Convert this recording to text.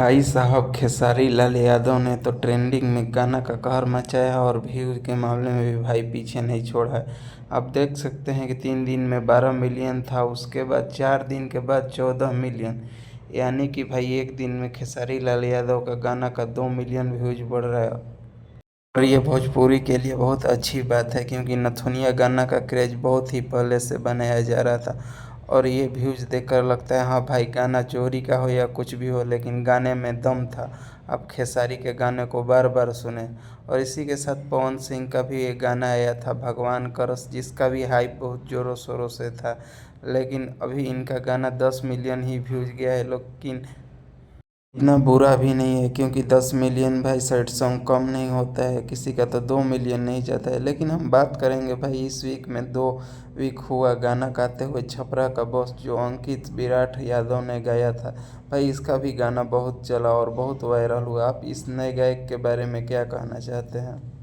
भाई साहब खेसारी लाल यादव ने तो ट्रेंडिंग में गाना का कहर मचाया और व्यूज के मामले में भी भाई पीछे नहीं छोड़ा है। आप देख सकते हैं कि 3 दिन में 12 मिलियन था, उसके बाद 4 दिन के बाद 14 मिलियन। यानी कि भाई एक दिन में खेसारी लाल यादव का गाना का 2 मिलियन व्यूज बढ़ रहा है। और ये भोजपुरी के लिए बहुत अच्छी बात है, क्योंकि नथुनिया गाना का क्रेज बहुत ही पहले से बनाया जा रहा था। और ये व्यूज़ देखकर लगता है हाँ भाई, गाना चोरी का हो या कुछ भी हो, लेकिन गाने में दम था। आप खेसारी के गाने को बार बार सुने। और इसी के साथ पवन सिंह का भी एक गाना आया था, भगवान करस, जिसका भी हाइप बहुत ज़ोरों शोरों से था। लेकिन अभी इनका गाना 10 मिलियन ही व्यूज़ गया है, लेकिन इतना बुरा भी नहीं है, क्योंकि 10 मिलियन भाई सैड सॉन्ग कम नहीं होता है, किसी का तो 2 मिलियन नहीं जाता है। लेकिन हम बात करेंगे भाई इस वीक में 2 वीक हुआ गाना गाते हुए छपरा का बॉस, जो अंकित विराट यादव ने गाया था। भाई इसका भी गाना बहुत चला और बहुत वायरल हुआ। आप इस नए गायक के बारे में क्या कहना चाहते हैं?